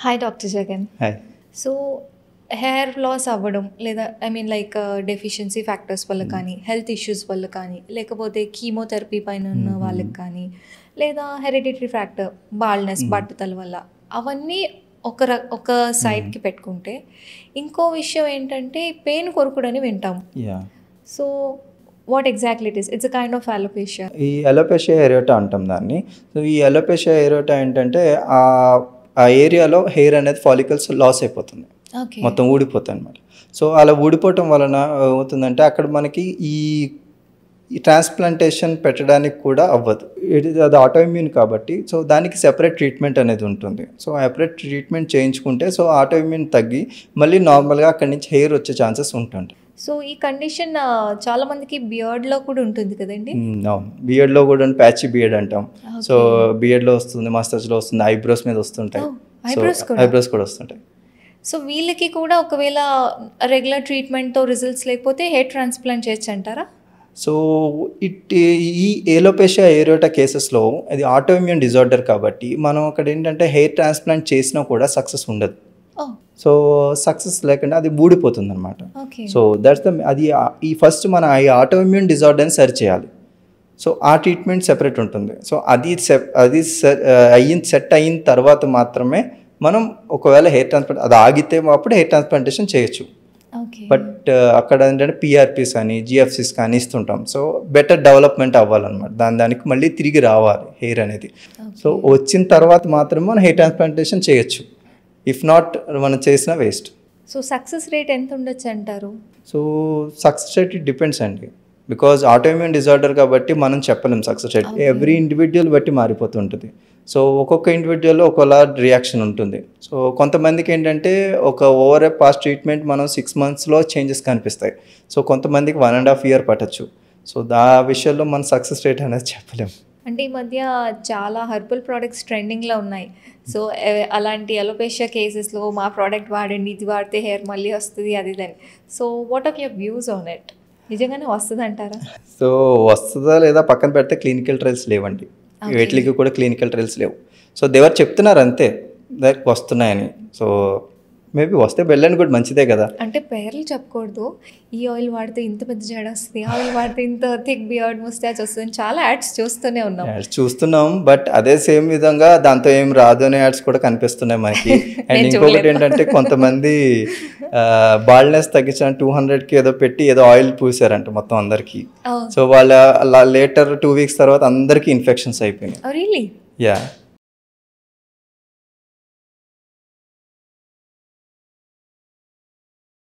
Hi doctor Jagan. Hi. So hair loss అవ్వడం లేదా I mean like deficiency factors వల్ల కానీ, హెల్త్ ఇష్యూస్ వల్ల కానీ, లేకపోతే కీమోథెరపీ పైన ఉన్న వాళ్ళకి కానీ, లేదా హెరిడిటరీ ఫ్యాక్టర్ బాల్నెస్ బట్టతల వల్ల అవన్నీ ఒక సైడ్కి పెట్టుకుంటే, ఇంకో విషయం ఏంటంటే పెయిన్ కొరుకుడని వింటాం. So what exactly it is? It's a kind of alopecia. ఈ అలోపేషియా ఏరియోటా అంటాం దాన్ని. సో ఈ అలోపేషియా ఏరియోటా ఏంటంటే ఆ ఏరియాలో హెయిర్ అనేది ఫాలికల్స్ లాస్ అయిపోతుంది, మొత్తం ఊడిపోతాయి అనమాట. సో అలా ఊడిపోవటం వలన అవుతుందంటే అక్కడ మనకి ఈ ట్రాన్స్ప్లాంటేషన్ పెట్టడానికి కూడా అవ్వదు. అది ఆటోఇమ్యూన్ కాబట్టి సో దానికి సెపరేట్ ట్రీట్మెంట్ అనేది ఉంటుంది. సో సెపరేట్ ట్రీట్మెంట్ చేయించుకుంటే సో ఆటోఇమ్యూన్ తగ్గి మళ్ళీ నార్మల్గా అక్కడి నుంచి హెయిర్ వచ్చే ఛాన్సెస్ ఉంటుంది. సో ఈ కండిషన్ చాలా మందికి బియర్డ్లో కూడా ఉంటుంది కదండి? అవును, బియర్డ్లో కూడా ప్యాచీ బియర్డ్ అంటాం. సో బియర్డ్లో వస్తుంది, మస్టచ్లో వస్తుంది, ఐబ్రోస్ మీద వస్తుంటాయి, ఐబ్రోస్ కూడా వస్తుంటాయి. సో వీళ్ళకి కూడా ఒకవేళ రెగ్యులర్ ట్రీట్మెంట్తో రిజల్ట్స్ లేకపోతే హెయిర్ ట్రాన్స్ప్లాంట్ చేయొచ్చు అంటారా? సో ఈ ఏలోపేషియా ఏరియోటా కేసెస్లో అది ఆటోఇమ్యూన్ డిజార్డర్ కాబట్టి మనం అక్కడ ఏంటంటే హెయిర్ ట్రాన్స్ప్లాంట్ చేసినా కూడా సక్సెస్ ఉండదు. సో సక్సెస్ లేకుండా అది ఊడిపోతుంది అనమాట. సో దట్స్ అది ఈ ఫస్ట్ మన ఈ ఆటోఇమ్యూన్ డిజార్డర్ని సరి చేయాలి. సో ఆ ట్రీట్మెంట్ సెపరేట్ ఉంటుంది. సో అది సెట్ అయిన తర్వాత మాత్రమే మనం ఒకవేళ హెయిర్ ట్రాన్స్ప్లాంట్ అది ఆగితే అప్పుడు హెయిర్ ట్రాన్స్ప్లాంటేషన్ చేయొచ్చు. బట్ అక్కడ ఏంటంటే పిఆర్పీస్ కానీ జిఎఫ్సిస్ కానీ ఇస్తుంటాం. సో బెటర్ డెవలప్మెంట్ అవ్వాలన్నమాట, దానికి మళ్ళీ తిరిగి రావాలి హెయిర్ అనేది. సో వచ్చిన తర్వాత మాత్రమే మనం హెయిర్ ట్రాన్స్ప్లాంటేషన్ చేయొచ్చు. ఇఫ్ నాట్ మనం చేసిన వేస్ట్. సో సక్సెస్ రేట్ ఎంత ఉండొచ్చు అంటారు? సో సక్సెస్ రేట్ డిపెండ్స్ అండి, బికాజ్ ఆటోఇమ్యూన్ డిజార్డర్ కాబట్టి మనం చెప్పలేం సక్సెస్ రేట్. ఎవ్రీ ఇండివిజువల్ బట్టి మారిపోతుంటుంది. సో ఒక్కొక్క ఇండివిజువల్లో ఒకలా రియాక్షన్ ఉంటుంది. సో కొంతమందికి ఏంటంటే ఒక ఓవర్ ఏ పాస్ట్ ట్రీట్మెంట్ మనం 6 monthsలో చేంజెస్ కనిపిస్తాయి. సో కొంతమందికి 1.5 year పట్టచ్చు. సో ఆ విషయంలో మన సక్సెస్ రేట్ అనేది చెప్పలేం. అంటే ఈ మధ్య చాలా హెర్బల్ ప్రోడక్ట్స్ ట్రెండింగ్లో ఉన్నాయి. సో అలాంటి అలోపేషియా కేసెస్లో మా ప్రోడక్ట్ వాడండి, ఇది వాడితే హెయిర్ మళ్ళీ వస్తుంది అది దాన్ని. So what are your views on it? నిజంగానే వస్తుంది అంటారా? సో వస్తుందా లేదా పక్కన పెడితే క్లినికల్ ట్రయల్స్ లేవండి, వీటికి కూడా క్లినికల్ ట్రయల్స్ లేవు. సో దేవర్ చెప్తున్నారు అంతే దానికి వస్తున్నాయని. సో మేబీ వస్తే వెళ్ళండి కూడా మంచిదే కదా. అంటే పేర్లు చెప్పకూడదు. ఈ ఆయిల్ వాడితే ఇంత పెద్ద జడ వస్తుంది, ఆయిల్ వాడితే ఇంత థిక్ బియర్డ్ ముస్టాచ్ వస్తుంది, చాలా యాడ్స్ చూస్తున్నాం. బట్ అదే సేమ్ విధంగా దాంతో ఏం రాదు అనే యాడ్స్ కూడా కనిపిస్తున్నాయి మనకి. అండ్ ఇంకొకటి ఏంటంటే కొంతమంది బాల్నెస్ తగ్గించిన 200కి ఏదో పెట్టి ఏదో ఆయిల్ పూసారంట మొత్తం అందరికి. సో వాళ్ళ లేటర్ 2 weeks తర్వాత అందరికి ఇన్ఫెక్షన్స్ అయిపోయినాయి. రియల్లీ? యా.